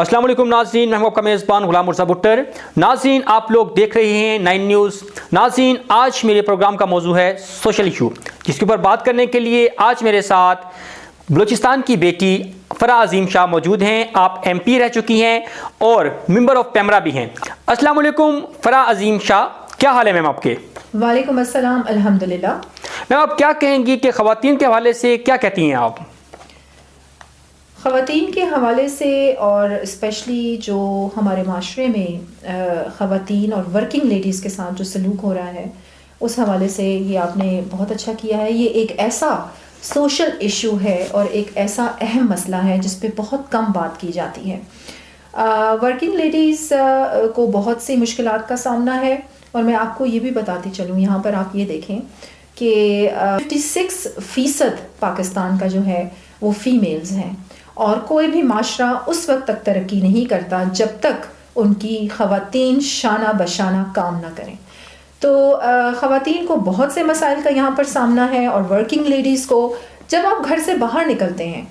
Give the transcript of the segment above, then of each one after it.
السلام علیکم ناظرین، میں ہوں آپ کا میزبان غلام مرزا بٹر۔ ناظرین، آپ لوگ دیکھ رہے ہیں 9 نیوز۔ ناظرین، آج میرے پروگرام کا موضوع ہے سوشل ایشو، جس کے اوپر بات کرنے کے لیے آج میرے ساتھ بلوچستان کی بیٹی فرح عظیم شاہ موجود ہیں۔ آپ ایم پی رہ چکی ہیں اور ممبر آف پیمرا بھی ہیں۔ السلام علیکم فرح عظیم شاہ، کیا حال ہے میم آپ کے؟ وعلیکم السلام، الحمدللہ۔ میم آپ کیا کہیں گی کہ خواتین کے حوالے سے کیا کہتی ہیں آپ؟ خواتین کے حوالے سے اور اسپیشلی جو ہمارے معاشرے میں خواتین اور ورکنگ لیڈیز کے ساتھ جو سلوک ہو رہا ہے، اس حوالے سے یہ آپ نے بہت اچھا کیا ہے۔ یہ ایک ایسا سوشل ایشو ہے اور ایک ایسا اہم مسئلہ ہے جس پہ بہت کم بات کی جاتی ہے۔ ورکنگ لیڈیز کو بہت سی مشکلات کا سامنا ہے، اور میں آپ کو یہ بھی بتاتی چلوں، یہاں پر آپ یہ دیکھیں کہ 56% پاکستان کا جو ہے وہ فیمیلز ہیں، اور کوئی بھی معاشرہ اس وقت تک ترقی نہیں کرتا جب تک ان کی خواتین شانہ بشانہ کام نہ کریں۔ تو خواتین کو بہت سے مسائل کا یہاں پر سامنا ہے، اور ورکنگ لیڈیز کو جب آپ گھر سے باہر نکلتے ہیں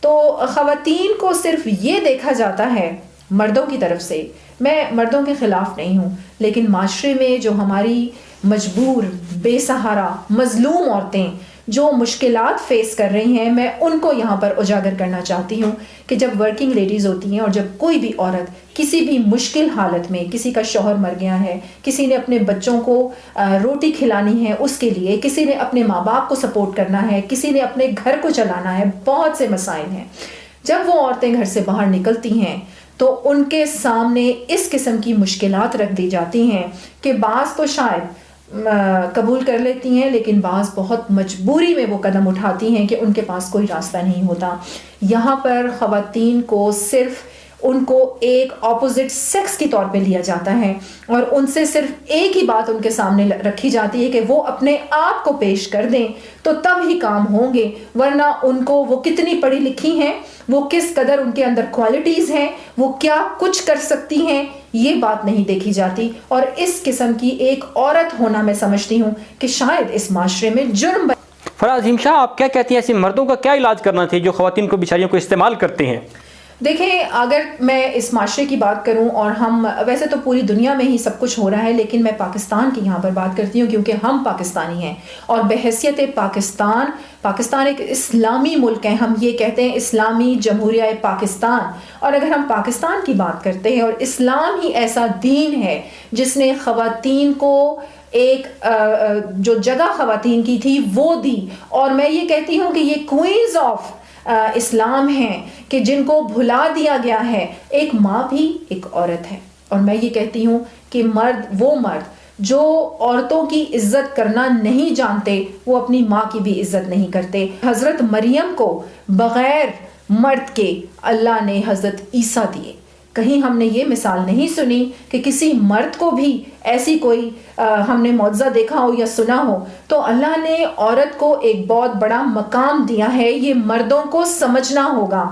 تو خواتین کو صرف یہ دیکھا جاتا ہے مردوں کی طرف سے۔ میں مردوں کے خلاف نہیں ہوں، لیکن معاشرے میں جو ہماری مجبور، بے سہارا، مظلوم عورتیں جو مشکلات فیس کر رہی ہیں، میں ان کو یہاں پر اجاگر کرنا چاہتی ہوں کہ جب ورکنگ لیڈیز ہوتی ہیں اور جب کوئی بھی عورت کسی بھی مشکل حالت میں، کسی کا شوہر مر گیا ہے، کسی نے اپنے بچوں کو روٹی کھلانی ہے اس کے لیے، کسی نے اپنے ماں باپ کو سپورٹ کرنا ہے، کسی نے اپنے گھر کو چلانا ہے، بہت سے مسائل ہیں، جب وہ عورتیں گھر سے باہر نکلتی ہیں تو ان کے سامنے اس قسم کی مشکلات رکھ دی جاتی ہیں کہ بعض تو شاید قبول کر لیتی ہیں، لیکن بعض بہت مجبوری میں وہ قدم اٹھاتی ہیں کہ ان کے پاس کوئی راستہ نہیں ہوتا۔ یہاں پر خواتین کو صرف ان کو ایک اپوزٹ سیکس کے طور پہ لیا جاتا ہے، اور ان سے صرف ایک ہی بات ان کے سامنے رکھی جاتی ہے کہ وہ اپنے آپ کو پیش کر دیں تو تب ہی کام ہوں گے، ورنہ ان کو وہ کتنی پڑھی لکھی ہیں، وہ کس قدر ان کے اندر کوالٹیز ہیں، وہ کیا کچھ کر سکتی ہیں، یہ بات نہیں دیکھی جاتی۔ اور اس قسم کی ایک عورت ہونا میں سمجھتی ہوں کہ شاید اس معاشرے میں جرم۔ فرح عظیم شاہ، آپ کیا کہتی ہیں ایسے مردوں کا کیا علاج کرنا چاہیے جو خواتین کو بیچاریوں کو استعمال کرتے ہیں؟ دیکھیں، اگر میں اس معاشرے کی بات کروں، اور ہم ویسے تو پوری دنیا میں ہی سب کچھ ہو رہا ہے، لیکن میں پاکستان کی یہاں پر بات کرتی ہوں کیونکہ ہم پاکستانی ہیں، اور بحیثیت پاکستان ایک اسلامی ملک ہے۔ ہم یہ کہتے ہیں اسلامی جمہوریہ پاکستان، اور اگر ہم پاکستان کی بات کرتے ہیں، اور اسلام ہی ایسا دین ہے جس نے خواتین کو ایک جو جگہ خواتین کی تھی وہ دی، اور میں یہ کہتی ہوں کہ یہ کوئنز آف اسلام ہیں کہ جن کو بھلا دیا گیا ہے۔ ایک ماں بھی ایک عورت ہے، اور میں یہ کہتی ہوں کہ وہ مرد جو عورتوں کی عزت کرنا نہیں جانتے، وہ اپنی ماں کی بھی عزت نہیں کرتے۔ حضرت مریم کو بغیر مرد کے اللہ نے حضرت عیسیٰ دیے، کہیں ہم نے یہ مثال نہیں سنی کہ کسی مرد کو بھی ایسی کوئی ہم نے معجزہ دیکھا ہو یا سنا ہو۔ تو اللہ نے عورت کو ایک بہت بڑا مقام دیا ہے، یہ مردوں کو سمجھنا ہوگا۔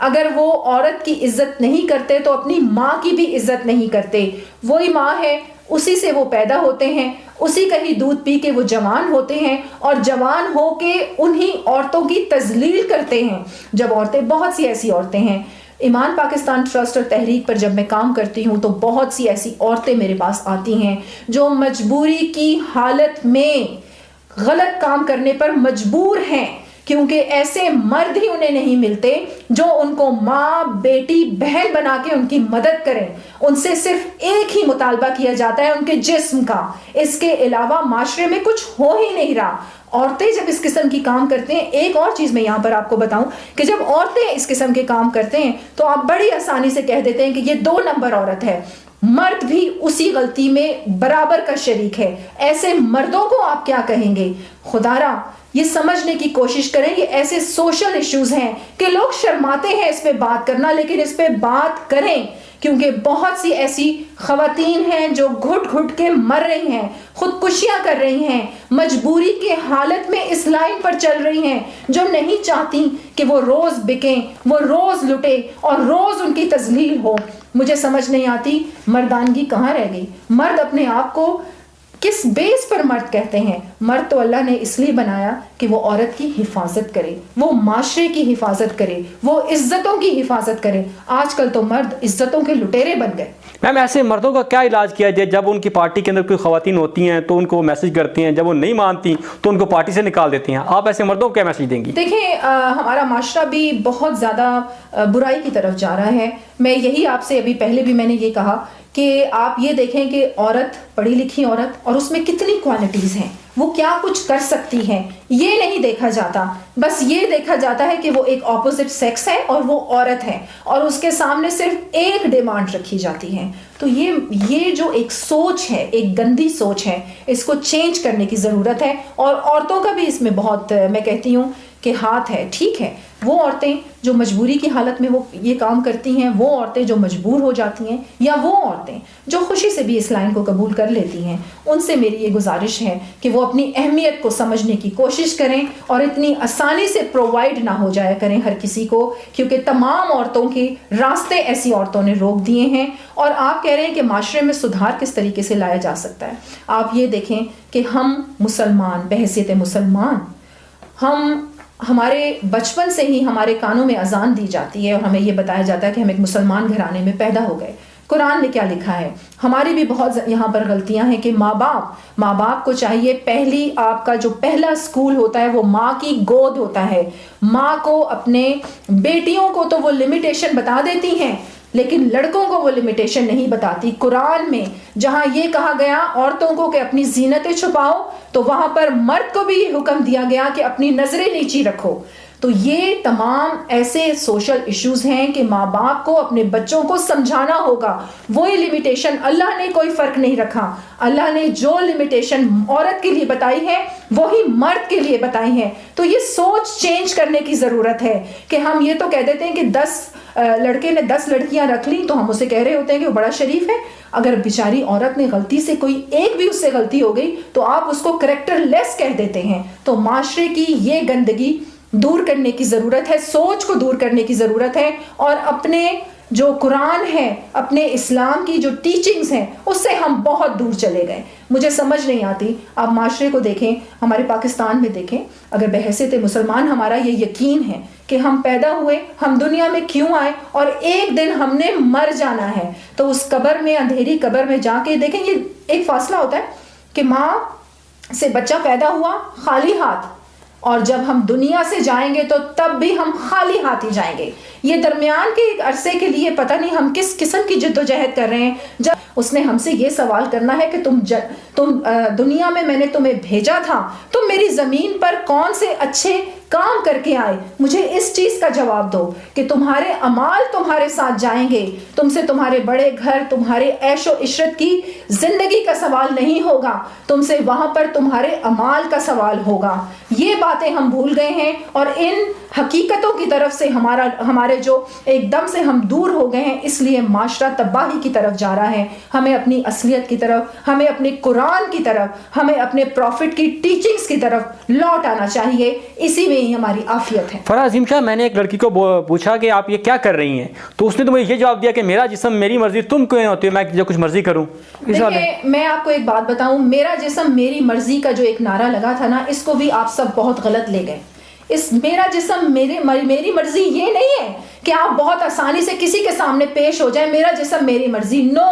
اگر وہ عورت کی عزت نہیں کرتے تو اپنی ماں کی بھی عزت نہیں کرتے۔ وہی ماں ہے، اسی سے وہ پیدا ہوتے ہیں، اسی کا ہی دودھ پی کے وہ جوان ہوتے ہیں، اور جوان ہو کے انہی عورتوں کی تذلیل کرتے ہیں۔ جب عورتیں، بہت سی ایسی عورتیں ہیں، ایمان پاکستان ٹرسٹ اور تحریک پر جب میں کام کرتی ہوں تو بہت سی ایسی عورتیں میرے پاس آتی ہیں جو مجبوری کی حالت میں غلط کام کرنے پر مجبور ہیں، کیونکہ ایسے مرد ہی انہیں نہیں ملتے جو ان کو ماں، بیٹی، بہن بنا کے ان کی مدد کریں۔ ان سے صرف ایک ہی مطالبہ کیا جاتا ہے، ان کے جسم کا، اس کے علاوہ معاشرے میں کچھ ہو ہی نہیں رہا۔ عورتیں جب اس قسم کی کام کرتے ہیں، ایک اور چیز میں یہاں پر آپ کو بتاؤں کہ جب عورتیں اس قسم کے کام کرتے ہیں تو آپ بڑی آسانی سے کہہ دیتے ہیں کہ یہ 2 نمبر عورت ہے۔ مرد بھی اسی غلطی میں برابر کا شریک ہے۔ ایسے مردوں کو آپ کیا کہیں گے؟ خدارا یہ سمجھنے کی کوشش کریں، یہ ایسے سوشل ایشوز ہیں کہ لوگ شرماتے ہیں اس پہ بات کرنا، لیکن اس پہ بات کریں، کیونکہ بہت سی ایسی خواتین ہیں جو گھٹ گھٹ کے مر رہی ہیں، خودکشیاں کر رہی ہیں، مجبوری کے حالت میں اس لائن پر چل رہی ہیں، جو نہیں چاہتی کہ وہ روز بکیں، وہ روز لٹے اور روز ان کی تذلیل ہو۔ مجھے سمجھ نہیں آتی مردانگی کہاں رہ گئی؟ مرد اپنے آپ کو کس بیس پر مرد کہتے ہیں؟ مرد تو اللہ نے اس لیے بنایا کہ وہ عورت کی حفاظت کرے، وہ معاشرے کی حفاظت کرے، وہ عزتوں کی حفاظت کرے۔ آج کل تو مرد عزتوں کے لٹیرے بن گئے۔ میم ایسے مردوں کا کیا علاج کیا جائے جب ان کی پارٹی کے اندر کوئی خواتین ہوتی ہیں تو ان کو میسج کرتی ہیں، جب وہ نہیں مانتی تو ان کو پارٹی سے نکال دیتی ہیں؟ آپ ایسے مردوں کو کیا میسج دیں گی؟ دیکھیں ہمارا معاشرہ بھی بہت زیادہ برائی کی طرف جا رہا ہے۔ میں یہی آپ سے ابھی پہلے بھی میں نے یہ کہا کہ آپ یہ دیکھیں کہ عورت، پڑھی لکھی عورت، اور اس میں کتنی کوالٹیز ہیں، وہ کیا کچھ کر سکتی ہیں، یہ نہیں دیکھا جاتا۔ بس یہ دیکھا جاتا ہے کہ وہ ایک اپوزٹ سیکس ہے اور وہ عورت ہے، اور اس کے سامنے صرف ایک ڈیمانڈ رکھی جاتی ہے۔ تو یہ جو ایک سوچ ہے، ایک گندی سوچ ہے، اس کو چینج کرنے کی ضرورت ہے۔ اور عورتوں کا بھی اس میں بہت میں کہتی ہوں کہ ہاتھ ہے۔ ٹھیک ہے، وہ عورتیں جو مجبوری کی حالت میں وہ یہ کام کرتی ہیں، وہ عورتیں جو مجبور ہو جاتی ہیں، یا وہ عورتیں جو خوشی سے بھی اس لائن کو قبول کر لیتی ہیں، ان سے میری یہ گزارش ہے کہ وہ اپنی اہمیت کو سمجھنے کی کوشش کریں اور اتنی آسانی سے پرووائڈ نہ ہو جایا کریں ہر کسی کو، کیونکہ تمام عورتوں کے راستے ایسی عورتوں نے روک دیے ہیں۔ اور آپ کہہ رہے ہیں کہ معاشرے میں سدھار کس طریقے سے لایا جا سکتا ہے؟ آپ یہ دیکھیں کہ ہم مسلمان، بحیثیت مسلمان، ہمارے بچپن سے ہی ہمارے کانوں میں اذان دی جاتی ہے اور ہمیں یہ بتایا جاتا ہے کہ ہم ایک مسلمان گھرانے میں پیدا ہو گئے۔ قرآن میں کیا لکھا ہے؟ ہماری بھی بہت یہاں پر غلطیاں ہیں کہ ماں باپ کو چاہیے، پہلی آپ کا جو پہلا سکول ہوتا ہے وہ ماں کی گود ہوتا ہے۔ ماں کو اپنے بیٹیوں کو تو وہ لمیٹیشن بتا دیتی ہیں، لیکن لڑکوں کو وہ لمیٹیشن نہیں بتاتی۔ قرآن میں جہاں یہ کہا گیا عورتوں کو کہ اپنی زینتیں چھپاؤ، تو وہاں پر مرد کو بھی یہ حکم دیا گیا کہ اپنی نظریں نیچی رکھو۔ تو یہ تمام ایسے سوشل ایشوز ہیں کہ ماں باپ کو اپنے بچوں کو سمجھانا ہوگا۔ وہی لمیٹیشن، اللہ نے کوئی فرق نہیں رکھا، اللہ نے جو لمیٹیشن عورت کے لیے بتائی ہے وہی مرد کے لیے بتائی ہے۔ تو یہ سوچ چینج کرنے کی ضرورت ہے کہ ہم یہ تو کہہ دیتے ہیں کہ 10 لڑکے نے 10 لڑکیاں رکھ لیں تو ہم اسے کہہ رہے ہوتے ہیں کہ وہ بڑا شریف ہے۔ اگر بیچاری عورت نے غلطی سے کوئی ایک بھی اس سے غلطی ہو گئی تو آپ اس کو کریکٹر لیس کہہ دیتے ہیں۔ تو معاشرے کی یہ گندگی دور کرنے کی ضرورت ہے، سوچ کو دور کرنے کی ضرورت ہے، اور اپنے جو قرآن ہے، اپنے اسلام کی جو ٹیچنگز ہیں، اس سے ہم بہت دور چلے گئے۔ مجھے سمجھ نہیں آتی، آپ معاشرے کو دیکھیں، ہمارے پاکستان میں دیکھیں، اگر بحیثیت مسلمان ہمارا یہ یقین ہے کہ ہم پیدا ہوئے، ہم دنیا میں کیوں آئے اور ایک دن ہم نے مر جانا ہے، تو اس قبر میں، اندھیری قبر میں جا کے دیکھیں، یہ ایک فاصلہ ہوتا ہے کہ ماں سے بچہ پیدا ہوا خالی ہاتھ، اور جب ہم دنیا سے جائیں گے تو تب بھی ہم خالی ہاتھ ہی جائیں گے۔ یہ درمیان کے ایک عرصے کے لیے پتہ نہیں ہم کس قسم کی جد و جہد کر رہے ہیں، جب اس نے ہم سے یہ سوال کرنا ہے کہ تم دنیا میں نے تمہیں بھیجا تھا، تم میری زمین پر کون سے اچھے کام کر کے آئے؟ مجھے اس چیز کا جواب دو کہ تمہارے اعمال تمہارے ساتھ جائیں گے، تم سے تمہارے بڑے گھر، تمہارے عیش و عشرت کی زندگی کا سوال نہیں ہوگا، تم سے وہاں پر تمہارے اعمال کا سوال ہوگا۔ یہ باتیں ہم بھول گئے ہیں، اور ان حقیقتوں کی طرف سے ہمارے جو ایک دم سے ہم دور ہو گئے ہیں، اس لیے معاشرہ تباہی کی طرف جا رہا ہے۔ ہمیں اپنی اصلیت کی طرف، ہمیں اپنے قرآن کی طرف، ہمیں اپنے پروفٹ کی ٹیچنگز کی طرف لوٹ آنا چاہیے، اسی میں ہی ہماری عافیت ہے۔ فرح عظیم شاہ، میں نے ایک لڑکی کو پوچھا کہ آپ یہ کیا کر رہی ہیں، تو اس نے تو مجھے یہ جواب دیا کہ میرا جسم میری مرضی، تم کیوں ہوتی ہو، میں جو کچھ مرضی کروں۔ دیکھیں، میں آپ کو ایک بات بتاؤں، میرا جسم میری مرضی کا جو ایک نعرہ لگا تھا نا، اس کو بھی آپ سب بہت غلط لے گئے۔ اس میرا جسم میری مرضی یہ نہیں ہے کہ آپ بہت آسانی سے کسی کے سامنے پیش ہو جائیں، میرا جسم میری مرضی، نو۔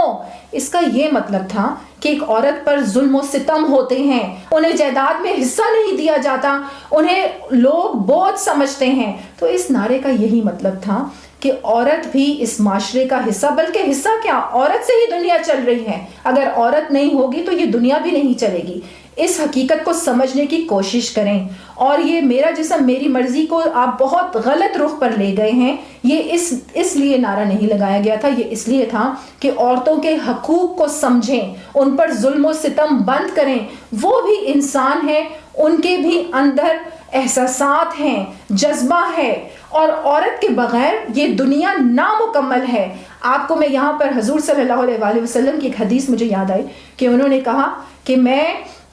اس کا یہ مطلب تھا کہ ایک عورت پر ظلم و ستم ہوتے ہیں، انہیں جائیداد میں حصہ نہیں دیا جاتا، انہیں لوگ بوجھ سمجھتے ہیں۔ تو اس نعرے کا یہی مطلب تھا کہ عورت بھی اس معاشرے کا حصہ، بلکہ حصہ کیا، عورت سے ہی دنیا چل رہی ہے۔ اگر عورت نہیں ہوگی تو یہ دنیا بھی نہیں چلے گی۔ اس حقیقت کو سمجھنے کی کوشش کریں، اور یہ میرا جسم میری مرضی کو آپ بہت غلط رخ پر لے گئے ہیں۔ یہ اس لیے نعرہ نہیں لگایا گیا تھا، یہ اس لیے تھا کہ عورتوں کے حقوق کو سمجھیں، ان پر ظلم و ستم بند کریں۔ وہ بھی انسان ہیں، ان کے بھی اندر احساسات ہیں، جذبہ ہے، اور عورت کے بغیر یہ دنیا نامکمل ہے۔ آپ کو میں یہاں پر حضور صلی اللہ علیہ وآلہ وسلم کی ایک حدیث مجھے یاد آئی کہ انہوں نے کہا کہ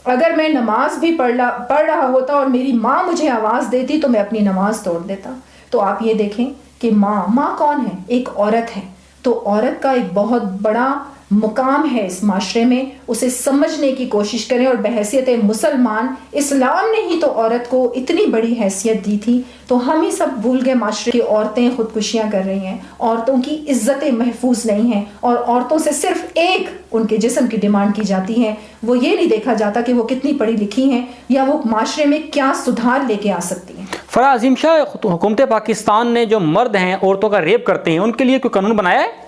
اگر میں نماز بھی پڑھ رہا ہوتا اور میری ماں مجھے آواز دیتی تو میں اپنی نماز توڑ دیتا۔ تو آپ یہ دیکھیں کہ ماں کون ہے؟ ایک عورت ہے۔ تو عورت کا ایک بہت بڑا مقام ہے اس معاشرے میں اسے سمجھنے کی کوشش کریں، اور بحیثیت مسلمان اسلام نے ہی تو عورت کو اتنی بڑی حیثیت دی تھی، تو ہم ہی سب بھول گئے معاشرے کی عورتیں خودکشیاں کر رہی ہیں، عورتوں کی عزتیں محفوظ نہیں ہیں، اور عورتوں سے صرف ایک ان کے جسم کی ڈیمانڈ کی جاتی ہے، وہ یہ نہیں دیکھا جاتا کہ وہ کتنی پڑھی لکھی ہیں یا وہ معاشرے میں کیا سدھار لے کے آ سکتی ہیں۔ فرح عظیم شاہ، حکومت پاکستان نے جو مرد ہیں عورتوں کا ریپ کرتے ہیں ان کے لیے کوئی قانون بنایا ہے؟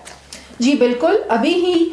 جی بالکل، ابھی ہی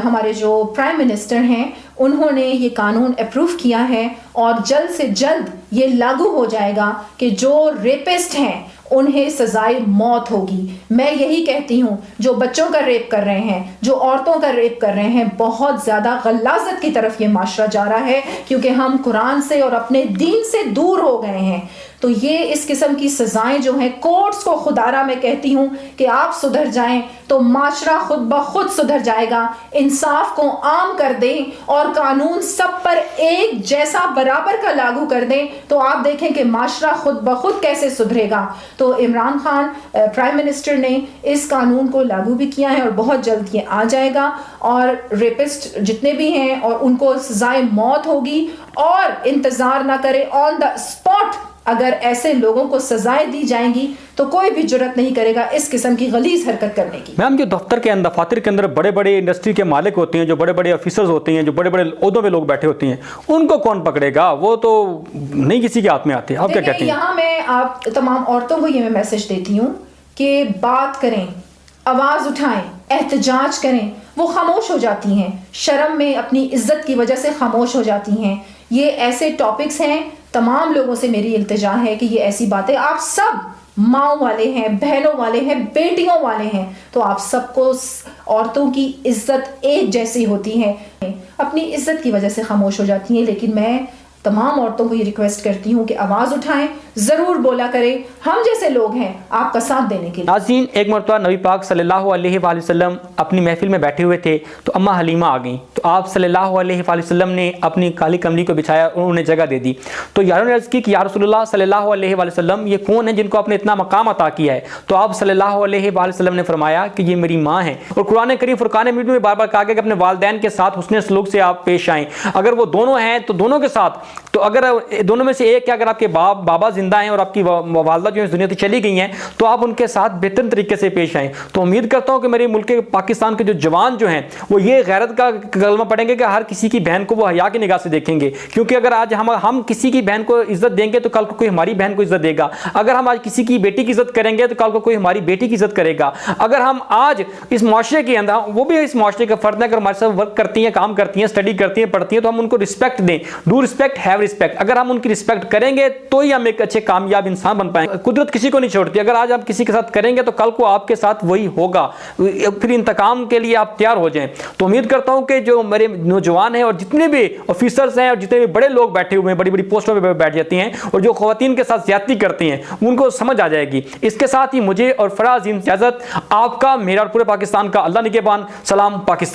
ہمارے جو پرائم منسٹر ہیں انہوں نے یہ قانون اپروو کیا ہے، اور جلد سے جلد یہ لاگو ہو جائے گا کہ جو ریپسٹ ہیں انہیں سزائے موت ہوگی۔ میں یہی کہتی ہوں، جو بچوں کا ریپ کر رہے ہیں، جو عورتوں کا ریپ کر رہے ہیں، بہت زیادہ غلاظت کی طرف یہ معاشرہ جا رہا ہے، کیونکہ ہم قرآن سے اور اپنے دین سے دور ہو گئے ہیں۔ تو یہ اس قسم کی سزائیں جو ہیں، کورٹس کو خدارہ میں کہتی ہوں کہ آپ سدھر جائیں تو معاشرہ خود بخود سدھر جائے گا، انصاف کو عام کر دیں اور قانون سب پر ایک جیسا برابر کا لاگو کر دیں، تو آپ دیکھیں کہ معاشرہ خود بخود کیسے سدھرے گا۔ تو عمران خان پرائم منسٹر نے اس قانون کو لاگو بھی کیا ہے، اور بہت جلد یہ آ جائے گا، اور ریپسٹ جتنے بھی ہیں اور ان کو سزائے موت ہوگی، اور انتظار نہ کرے، آن دا اسپاٹ اگر ایسے لوگوں کو سزائیں دی جائیں گی تو کوئی بھی جرت نہیں کرے گا اس قسم کی غلیظ حرکت کرنے کی۔ میم، جو دفتر کے اندر، دفاتر کے اندر بڑے بڑے انڈسٹری کے مالک ہوتے ہیں، جو بڑے بڑے آفیسرز ہوتے ہیں، جو بڑے بڑے عہدوں پہ لوگ بیٹھے ہوتے ہیں، ان کو کون پکڑے گا؟ وہ تو نہیں کسی کے ہاتھ میں آتے۔ آپ کیا کہتے ہیں؟ یہاں میں آپ تمام عورتوں کو یہ میں میسج دیتی ہوں کہ بات کریں، آواز اٹھائیں، احتجاج کریں۔ وہ خاموش ہو جاتی ہیں، شرم میں اپنی عزت کی وجہ سے خاموش ہو جاتی ہیں۔ یہ ایسے ٹاپکس ہیں، تمام لوگوں سے میری التجا ہے کہ یہ ایسی باتیں، آپ سب ماؤں والے ہیں، بہنوں والے ہیں، بیٹیوں والے ہیں، تو آپ سب کو عورتوں کی عزت ایک جیسی ہوتی ہے، اپنی عزت کی وجہ سے خاموش ہو جاتی ہیں۔ لیکن میں تمام عورتوں کو یہ ریکویسٹ کرتی ہوں کہ آواز اٹھائیں، ضرور بولا کریں، ہم جیسے لوگ ہیں آپ کا ساتھ دینے کے لیے۔ ناظرین، ایک مرتبہ نبی پاک صلی اللہ علیہ وآلہ وسلم اپنی محفل میں بیٹھے ہوئے تھے تو اماں حلیمہ آ گئیں، تو آپ صلی اللہ علیہ وآلہ وسلم نے اپنی کالی کملی کو بچھایا، انہوں نے جگہ دے دی۔ تو یاروں نے عرض کی کہ یا رسول اللہ صلی اللہ علیہ وآلہ وسلم، یہ کون ہے جن کو آپ نے اتنا مقام عطا کیا ہے؟ تو آپ صلی اللہ علیہ وآلہ وسلم نے فرمایا کہ یہ میری ماں ہے۔ اور قرآن کریم فرقان حمید میں بار بار کہا گیا کہ اپنے والدین کے ساتھ حسن سلوک سے آپ پیش آئیں۔ اگر وہ دونوں ہیں تو دونوں کے ساتھ، تو اگر دونوں میں سے ایک ہے، اگر آپ کے بابا زندہ ہیں اور آپ کی والدہ جو ہے دنیا سے چلی گئی ہیں، تو آپ ان کے ساتھ بہترین طریقے سے پیش آئیں۔ تو امید کرتا ہوں کہ میرے ملک پاکستان کے جو جوان جو ہیں وہ یہ غیرت کا کلمہ پڑھیں گے کہ ہر کسی کی بہن کو وہ حیا کی نگاہ سے دیکھیں گے، کیونکہ اگر آج ہم کسی کی بہن کو عزت دیں گے تو کل کو کوئی ہماری بہن کو عزت دے گا۔ اگر ہم آج کسی کی بیٹی کی عزت کریں گے تو کل کو کوئی ہماری بیٹی کی عزت کرے گا۔ اگر ہم آج اس معاشرے کے اندر، وہ بھی اس معاشرے کا فرد ہے، اگر ہمارے ساتھ ورک کرتی ہیں، کام کرتی ہیں، اسٹڈی کرتی ہیں، پڑھتی ہیں، تو ہم ان کو رسپیکٹ دیں۔ Do respect, have respect. اگر ہم ان کی رسپیکٹ کریں گے تو ہی ہم ایک اچھے کامیاب انسان بن پائیں گے۔ قدرت کسی کو نہیں چھوڑتی، اگر آج آپ کسی کے ساتھ کریں گے تو کل کو آپ کے ساتھ وہی ہوگا، پھر انتقام کے لیے آپ تیار ہو جائیں۔ تو امید کرتا ہوں کہ جو میرے نوجوان ہیں اور جتنے بھی آفیسرز ہیں اور جتنے بھی بڑے لوگ بیٹھے ہوئے ہیں، بڑی بڑی پوسٹوں پہ بیٹھ جاتے ہیں اور جو خواتین کے ساتھ زیادتی کرتے ہیں، ان کو سمجھ آ جائے گی۔ اس کے ساتھ ہی مجھے اور فرح عظیم اجازت، آپ کا، میرا اور پورے پاکستان کا اللہ نگہبان۔ سلام پاکستان۔